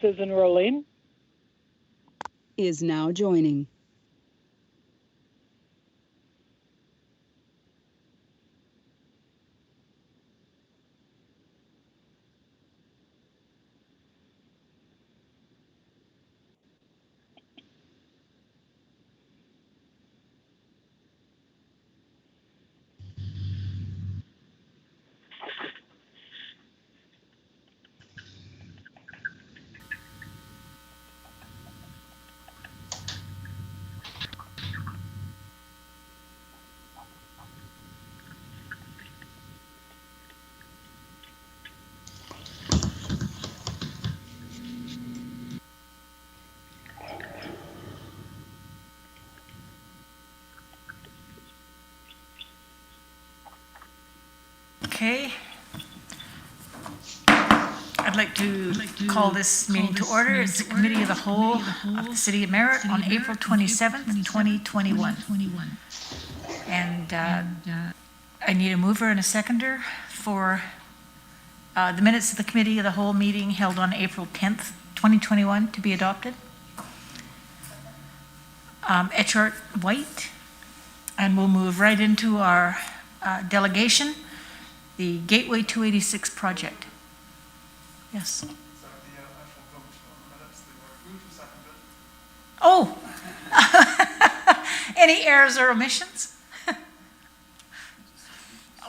Susan Rolene is now joining. Okay. I'd like to call this meeting to order. It's the Committee of the Whole of the City of Merritt on April 27th, 2021. And I need a mover and a seconder for the minutes of the Committee of the Whole meeting held on April 10th, 2021 to be adopted. Echart White. And we'll move right into our delegation, the Gateway 286 project. Yes. Oh, any errors or omissions?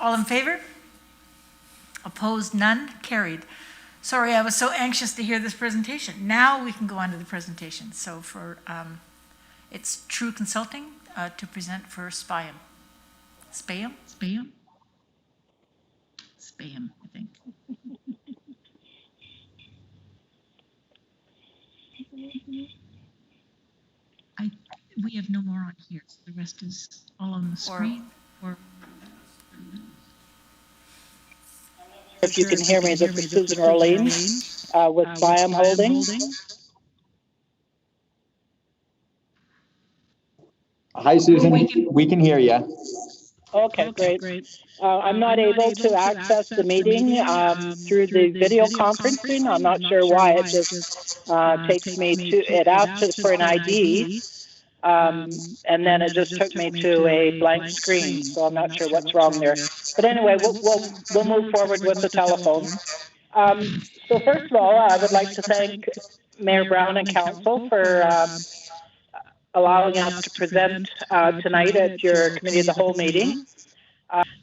All in favor? Opposed? None? Carried. Sorry, I was so anxious to hear this presentation. Now we can go on to the presentation. So for it's True Consulting to present for Spayum. Spayum? Spayum? Spayum, I think. We have no more on here, so the rest is all on the screen. if you can hear me. This is Susan Rolene with Spayum Holdings. Hi, Susan. We can hear you. Okay, great. I'm not able to access the meeting through the video conferencing. I'm not sure why. It just takes me to, it asks for an ID, and then it just took me to a blank screen. So I'm not sure what's wrong there. But anyway, we'll move forward with the telephone. So first of all, I would like to thank Mayor Brown and Council for allowing us to present tonight at your Committee of the Whole meeting.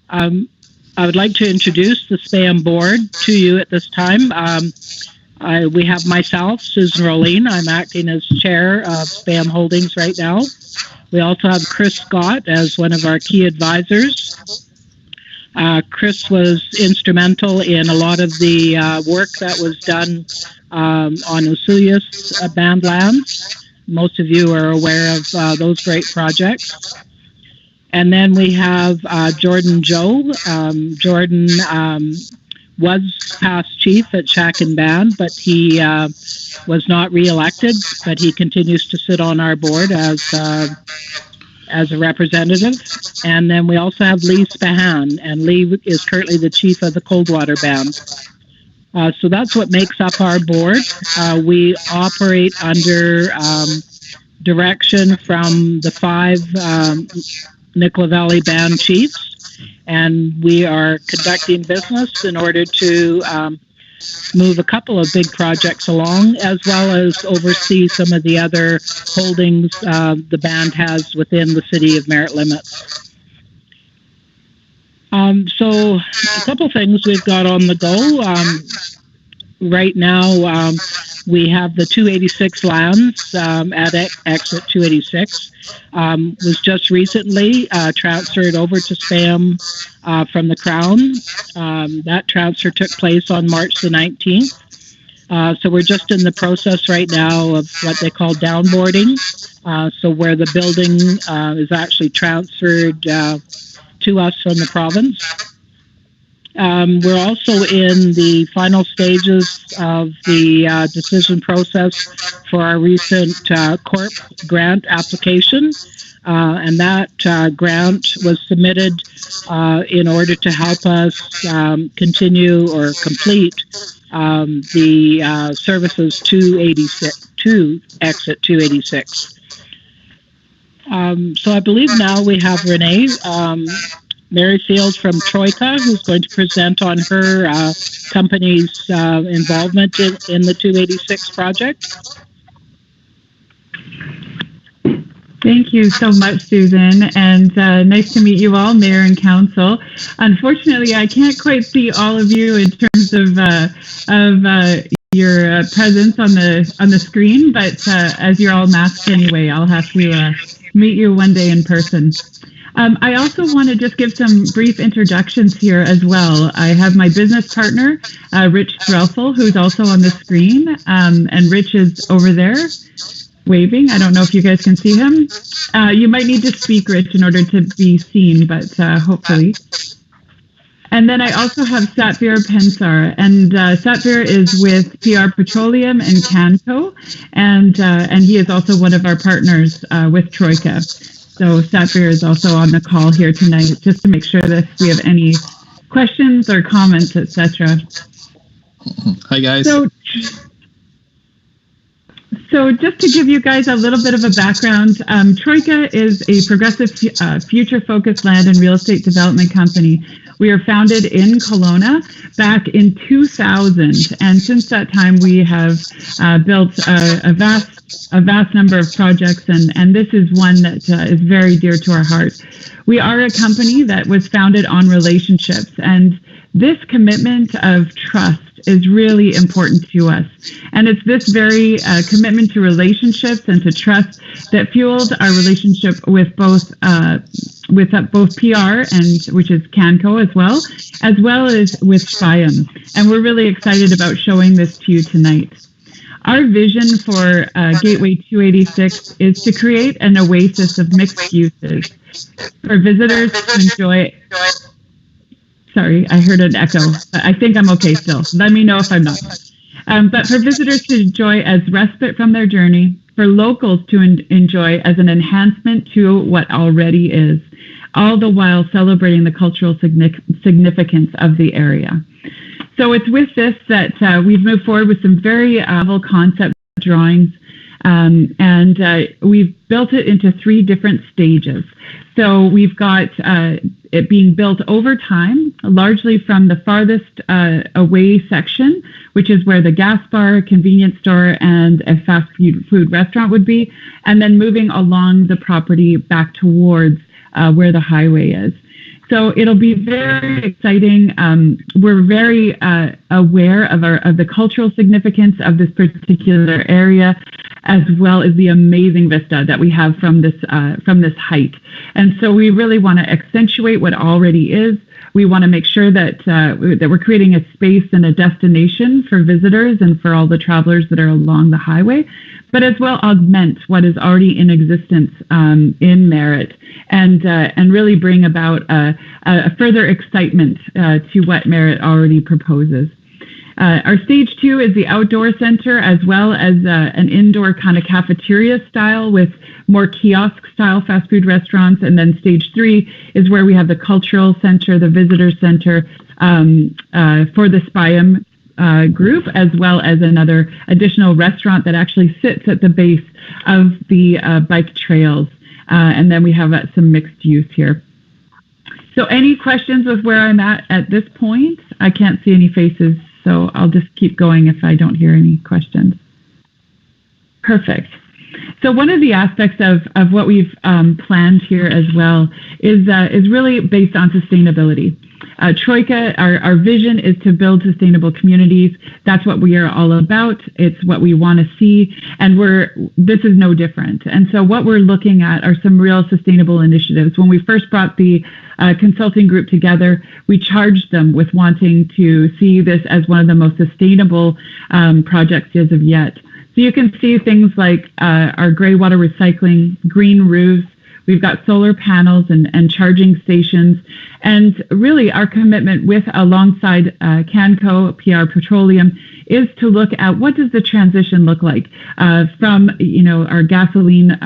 I would like to introduce the Spayum board to you at this time. We have myself, Susan Rolene. I'm acting as chair of Spayum Holdings right now. We also have Chris Scott as one of our key advisors. Chris was instrumental in a lot of the work that was done on Osulius band lands. Most of you are aware of those great projects. And then we have Jordan Joe. Jordan was past chief at Shack and Band, but he was not re-elected, but he continues to sit on our board as a representative. And then we also have Lee Spahan, and Lee is currently the chief of the Coldwater Band. So that's what makes up our board. We operate under direction from the 5 Nicola Valley Band chiefs, and we are conducting business in order to move a couple of big projects along, as well as oversee some of the other holdings the band has within the City of Merritt limits. So a couple things we've got on the go. Right now, we have the 286 lands at exit 286. Was just recently transferred over to Spayum from the Crown. That transfer took place on March the 19th. So we're just in the process right now of what they call downboarding. So where the building is actually transferred to us from the province. We're also in the final stages of the decision process for our recent CORP grant application. And that grant was submitted in order to help us continue or complete the services to exit 286. So I believe now we have Renee Merrifield from Troika, who's going to present on her company's involvement in the 286 project. Thank you so much, Susan, and nice to meet you all, Mayor and Council. Unfortunately, I can't quite see all of you in terms of your presence on the screen, but as you're all masked anyway, I'll have to meet you one day in person. I also want to just give some brief introductions here as well. I have my business partner, Rich Threlfel, who's also on the screen, and Rich is over there waving. I don't know if you guys can see him. You might need to speak, Rich, in order to be seen, but hopefully. And then I also have Satvir Pensar, and Satvir is with PR Petroleum and Canco, and he is also one of our partners with Troika. So Satvir is also on the call here tonight, just to make sure that if we have any questions or comments, etc. Hi, guys. So just to give you guys a little bit of a background, Troika is a progressive, future-focused land and real estate development company. We are founded in Kelowna back in 2000, and since that time we have built a vast number of projects, and this is one that is very dear to our heart. We are a company that was founded on relationships, and this commitment of trust is really important to us. And it's this very commitment to relationships and to trust that fueled our relationship with both PR, and which is Canco as well as with Spayum. And we're really excited about showing this to you tonight. Our vision for Gateway 286 is to create an oasis of mixed uses for visitors to enjoy. Sorry, I heard an echo. I think I'm okay still. Let me know if I'm not. But for visitors to enjoy as respite from their journey, for locals to enjoy as an enhancement to what already is, all the while celebrating the cultural significance of the area. So it's with this that we've moved forward with some very novel concept drawings, and we've built it into 3 different stages. So we've got it being built over time, largely from the farthest away section, which is where the gas bar, convenience store, and a fast food restaurant would be, and then moving along the property back towards where the highway is. So it'll be very exciting. We're very aware of the cultural significance of this particular area, as well as the amazing vista that we have from this height. And so we really want to accentuate what already is. We want to make sure that that we're creating a space and a destination for visitors and for all the travelers that are along the highway, but as well augment what is already in existence in Merritt, and really bring about a further excitement to what Merritt already proposes. Our stage 2 is the outdoor center, as well as an indoor kind of cafeteria style with more kiosk style fast food restaurants. And then stage 3 is where we have the cultural center, the visitor center for the Spayum group, as well as another additional restaurant that actually sits at the base of the bike trails. And then we have some mixed use here. So any questions with where I'm at this point? I can't see any faces, so I'll just keep going if I don't hear any questions. Perfect. So one of the aspects of what we've planned here as well is really based on sustainability. Troika, our vision is to build sustainable communities. That's what we are all about. It's what we want to see, and this is no different. And so what we're looking at are some real sustainable initiatives. When we first brought the consulting group together, we charged them with wanting to see this as one of the most sustainable projects as of yet. So you can see things like our gray water recycling, green roofs. We've got solar panels and charging stations. And really our commitment alongside Canco, PR Petroleum, is to look at what does the transition look like from, our gasoline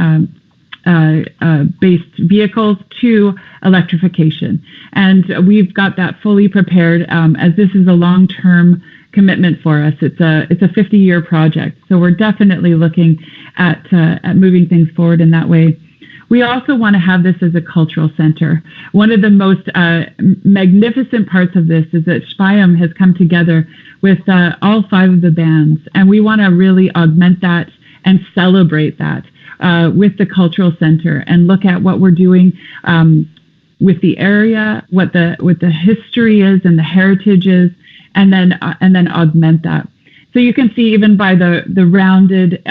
based vehicles to electrification. And we've got that fully prepared as this is a long-term commitment for us. It's a 50-year project. So we're definitely looking at moving things forward in that way. We also want to have this as a cultural center. One of the most magnificent parts of this is that Spayum has come together with all 5 of the bands, and we want to really augment that and celebrate that with the cultural center and look at what we're doing with the area, what the history is and the heritage is, and then augment that. So you can see even by the rounded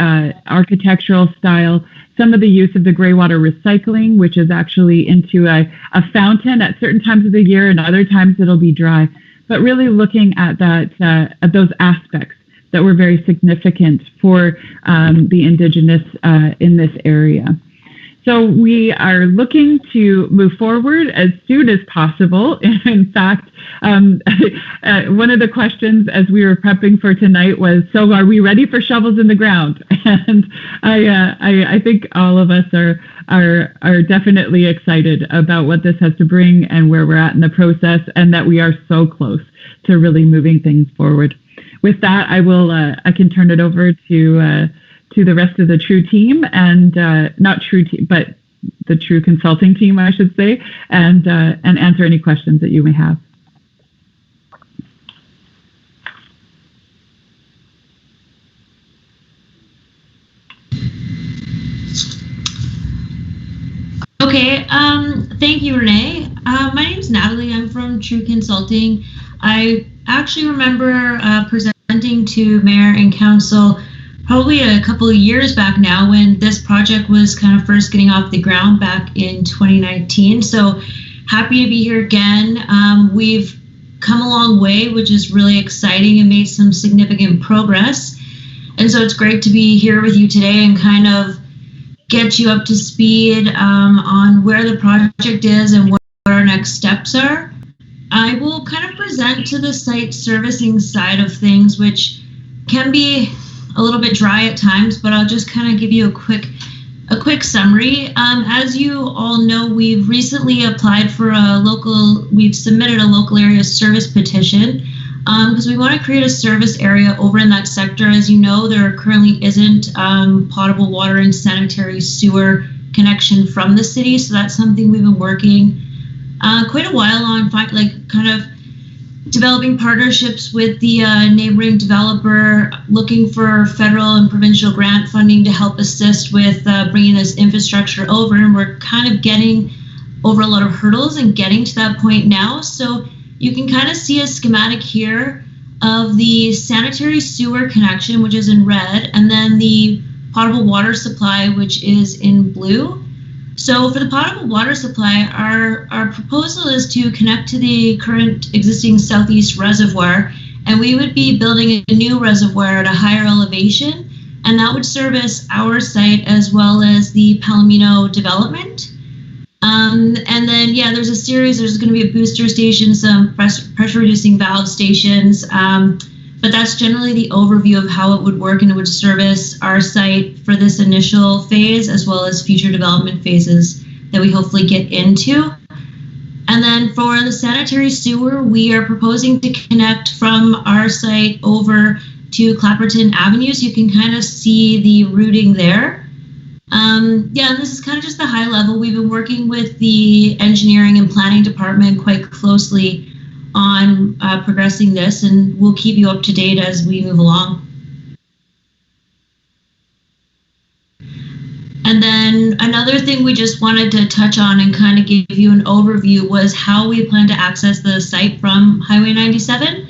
architectural style, some of the use of the gray water recycling, which is actually into a fountain at certain times of the year, and other times it'll be dry. But really looking at that at those aspects that were very significant for the Indigenous in this area. So we are looking to move forward as soon as possible. In fact, one of the questions as we were prepping for tonight was, so are we ready for shovels in the ground? And I think all of us are definitely excited about what this has to bring and where we're at in the process, and that we are so close to really moving things forward. With that, I can turn it over to the rest of the True team, and not True team, but the True consulting team, I should say, and answer any questions that you may have. Okay, thank you, Renee. My name is Natalie. I'm from True Consulting. I actually remember presenting to Mayor and Council probably a couple of years back now when this project was kind of first getting off the ground back in 2019. So happy to be here again. We've come a long way, which is really exciting, and made some significant progress. And so it's great to be here with you today and kind of get you up to speed on where the project is and what our next steps are. I will kind of present to the site servicing side of things, which can be a little bit dry at times, but I'll just kind of give you a quick summary. As you all know, we've recently applied for we've submitted a local area service petition because we want to create a service area over in that sector. As you know, there currently isn't potable water and sanitary sewer connection from the city, so that's something we've been working quite a while on, kind of developing partnerships with the neighboring developer, looking for federal and provincial grant funding to help assist with bringing this infrastructure over. And we're kind of getting over a lot of hurdles and getting to that point now. So you can kind of see a schematic here of the sanitary sewer connection, which is in red, and then the potable water supply, which is in blue. So for the potable water supply, our proposal is to connect to the current existing southeast reservoir, and we would be building a new reservoir at a higher elevation, and that would service our site as well as the Palomino development. And then, there's going to be a booster station, some pressure reducing valve stations, but that's generally the overview of how it would work, and it would service our site for this initial phase as well as future development phases that we hopefully get into. And then for the sanitary sewer, we are proposing to connect from our site over to Clapperton Avenue, so you can kind of see the routing there. And this is kind of just the high level. We've been working with the engineering and planning department quite closely on progressing this, and we'll keep you up to date as we move along. And then another thing we just wanted to touch on and kind of give you an overview was how we plan to access the site from Highway 97,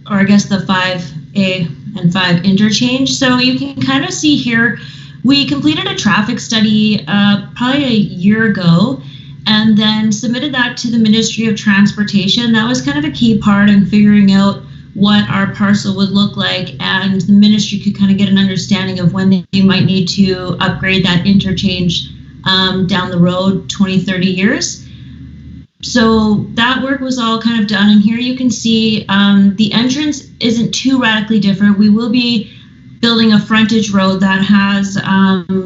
or I guess the 5A and 5 interchange. So you can kind of see here, we completed a traffic study probably a year ago, and then submitted that to the Ministry of Transportation. That was kind of a key part in figuring out what our parcel would look like, and the ministry could kind of get an understanding of when they might need to upgrade that interchange down the road 20, 30 years. So that work was all kind of done, and here you can see the entrance isn't too radically different. We will be building a frontage road that has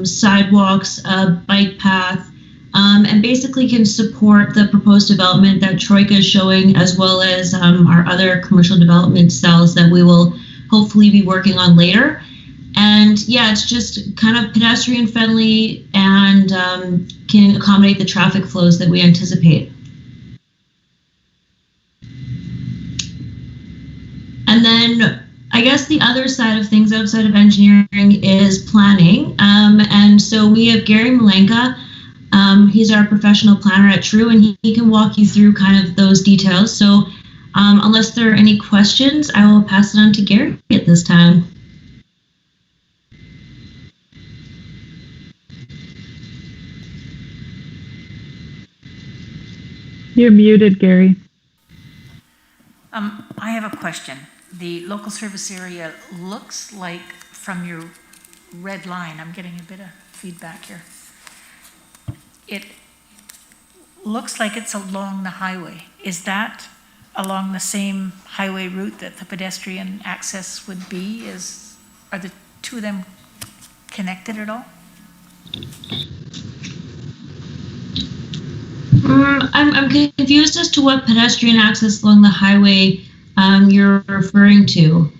sidewalks, a bike path, and basically can support the proposed development that Troika is showing, as well as our other commercial development cells that we will hopefully be working on later. And yeah, it's just kind of pedestrian friendly and can accommodate the traffic flows that we anticipate. And then I guess the other side of things outside of engineering is planning. And so we have Gary Malenka. He's our professional planner at True, and he can walk you through kind of those details. So unless there are any questions, I will pass it on to Gary at this time. You're muted, Gary. I have a question. The local service area looks like, from your red line, I'm getting a bit of feedback here. It looks like it's along the highway. Is that along the same highway route that the pedestrian access would be? Are the two of them connected at all? I'm confused as to what pedestrian access along the highway you're referring to.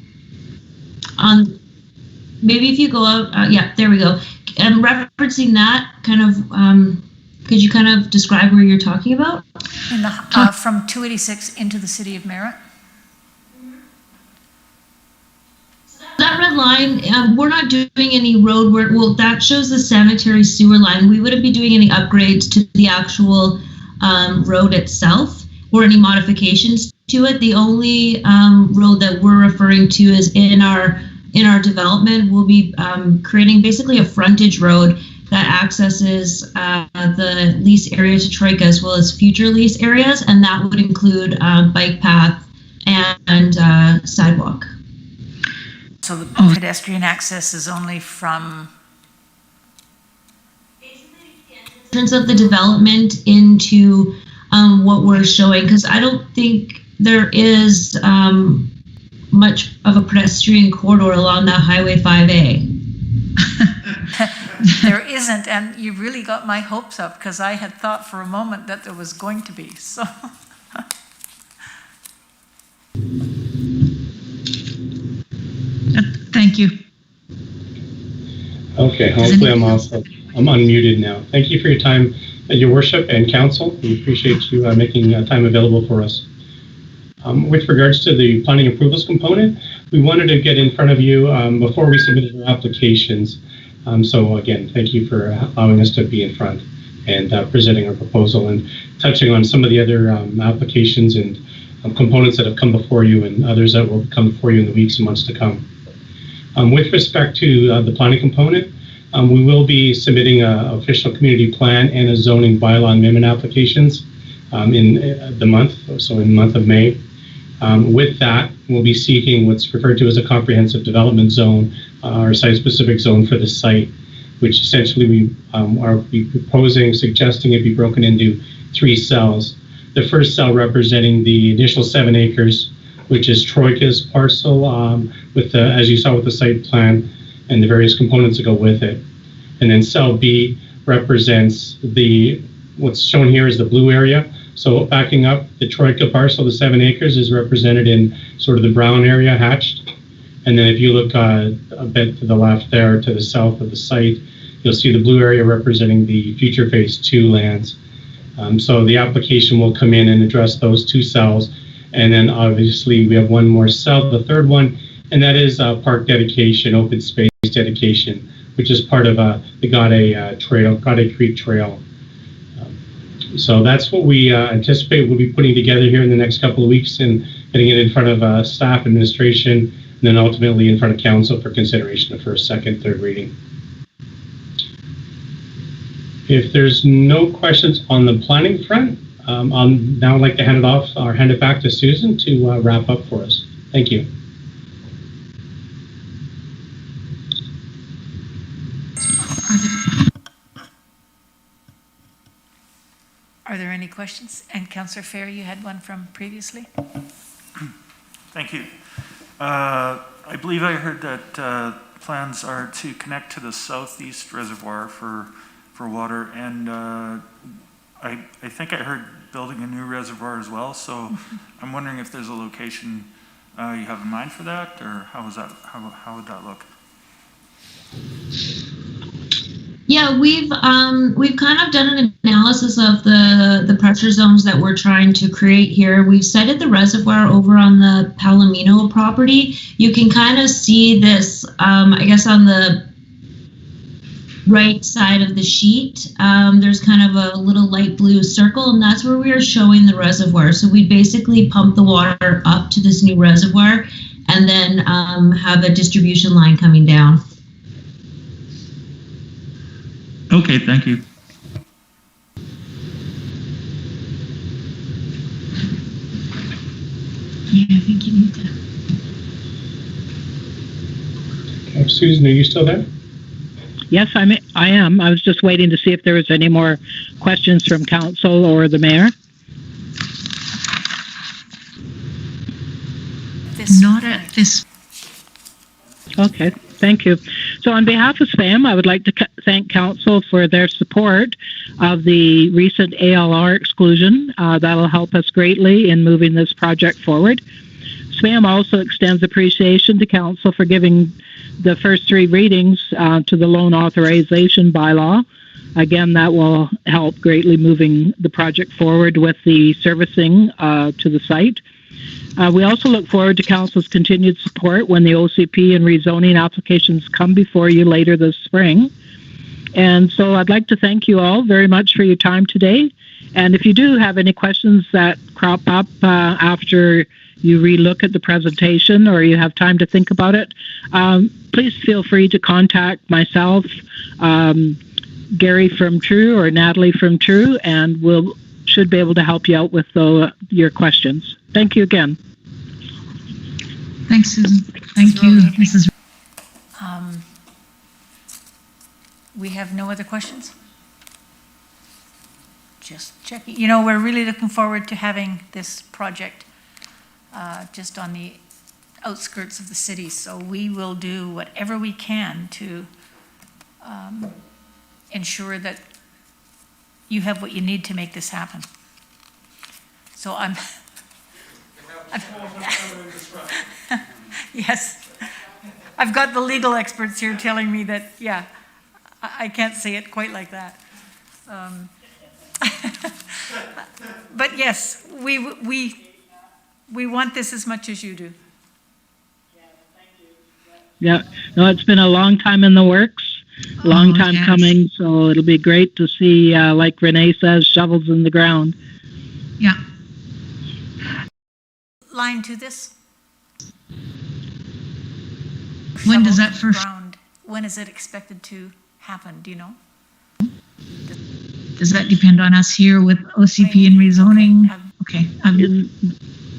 Maybe if you go out, yeah, there we go. Referencing that, kind of, could you kind of describe where you're talking about? In the, from 286 into the city of Merritt? That red line, we're not doing any road work. Well, that shows the sanitary sewer line. We wouldn't be doing any upgrades to the actual road itself or any modifications to it. The only road that we're referring to is in our development. We'll be creating basically a frontage road that accesses the lease area to Troika as well as future lease areas, and that would include bike path and sidewalk. So the pedestrian access is only from entrance of the development into what we're showing, because I don't think there is much of a pedestrian corridor along that Highway 5A. There isn't, and you really got my hopes up, because I had thought for a moment that there was going to be. So. Thank you. Okay, hopefully I'm unmuted now. Thank you for your time, your worship and council. We appreciate you making time available for us. With regards to the planning approvals component, we wanted to get in front of you before we submitted our applications. So again, thank you for allowing us to be in front and presenting our proposal and touching on some of the other applications and components that have come before you and others that will come before you in the weeks and months to come. With respect to the planning component, we will be submitting an official community plan and a zoning bylaw amendment applications in the month, so in the month of May. With that, we'll be seeking what's referred to as a comprehensive development zone, or site-specific zone for the site, which essentially we are proposing, suggesting it be broken into 3 cells. The first cell representing the initial 7 acres, which is Troika's parcel, with the, as you saw with the site plan and the various components that go with it. And then cell B represents what's shown here is the blue area. So backing up, the Troika parcel, the 7 acres, is represented in sort of the brown area hatched. And then if you look a bit to the left there, to the south of the site, you'll see the blue area representing the future phase 2 lands. So the application will come in and address those 2 cells. And then obviously we have one more cell, the third one, and that is park dedication, open space dedication, which is part of the Gade Creek Trail. So that's what we anticipate we'll be putting together here in the next couple of weeks and getting it in front of staff, administration, and then ultimately in front of council for consideration of first, second, third reading. If there's no questions on the planning front, I'll now like to hand it back to Susan to wrap up for us. Thank you. Are there any questions? And Councillor Fair, you had one from previously? Thank you. I believe I heard that plans are to connect to the southeast reservoir for water, and I think I heard building a new reservoir as well. So I'm wondering if there's a location you have in mind for that, or how would that look? Yeah, we've kind of done an analysis of the pressure zones that we're trying to create here. We've sited the reservoir over on the Palomino property. You can kind of see this, I guess, on the right side of the sheet. There's kind of a little light blue circle, and that's where we are showing the reservoir. So we basically pump the water up to this new reservoir and then have a distribution line coming down. Okay, thank you. Yeah, I think you need to. Okay, Susan, are you still there? Yes, I am. I was just waiting to see if there was any more questions from council or the mayor. Not at this. Okay, thank you. So on behalf of Spayum, I would like to thank council for their support of the recent ALR exclusion. That'll help us greatly in moving this project forward. Spayum also extends appreciation to council for giving the first 3 readings to the loan authorization bylaw. Again, that will help greatly moving the project forward with the servicing to the site. We also look forward to council's continued support when the OCP and rezoning applications come before you later this spring. And so I'd like to thank you all very much for your time today. And if you do have any questions that crop up after you relook at the presentation or you have time to think about it, please feel free to contact myself, Gary from True, or Natalie from True, and we'll should be able to help you out with your questions. Thank you again. Thanks, Susan. Thank you, Mrs. We have no other questions? Just checking. You know, we're really looking forward to having this project just on the outskirts of the city. So we will do whatever we can to ensure that you have what you need to make this happen. So yes, I've got the legal experts here telling me that, yeah, I can't say it quite like that. But yes, we want this as much as you do. Yeah, no, it's been a long time in the works, long time coming, so it'll be great to see, like Renee says, shovels in the ground. Yeah. Line to this? When does that first? When is it expected to happen? Do you know? Does that depend on us here with OCP and rezoning? Okay.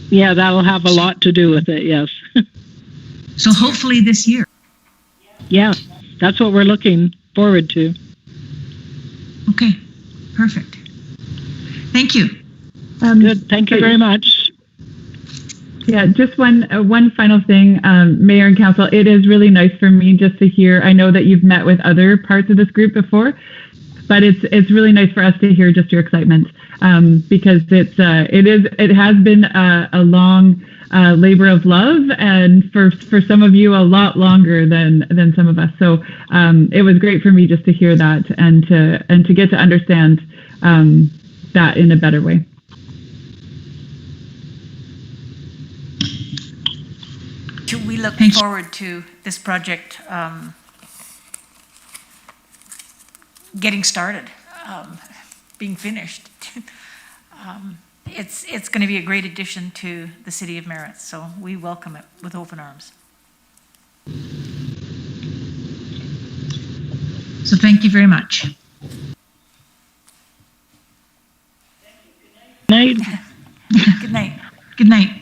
Yeah, that'll have a lot to do with it, yes. So hopefully this year. Yeah, that's what we're looking forward to. Okay, perfect. Thank you. Good, thank you very much. Yeah, just one final thing, Mayor and Council. It is really nice for me just to hear. I know that you've met with other parts of this group before, but it's really nice for us to hear just your excitement because it has been a long labor of love, and for some of you a lot longer than some of us. So it was great for me just to hear that and to get to understand that in a better way. We look forward to this project getting started, being finished. It's going to be a great addition to the city of Merritt, so we welcome it with open arms. So thank you very much. Good night. Good night. Good night.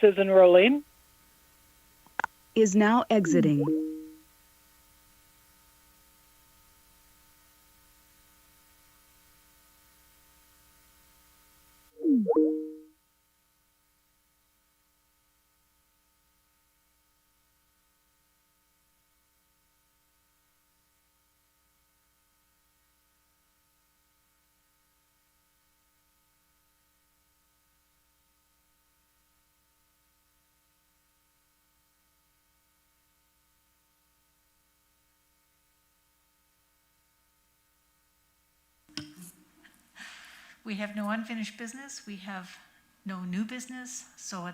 Susan Rolene. is now exiting. We have no unfinished business. We have no new business. So I'd like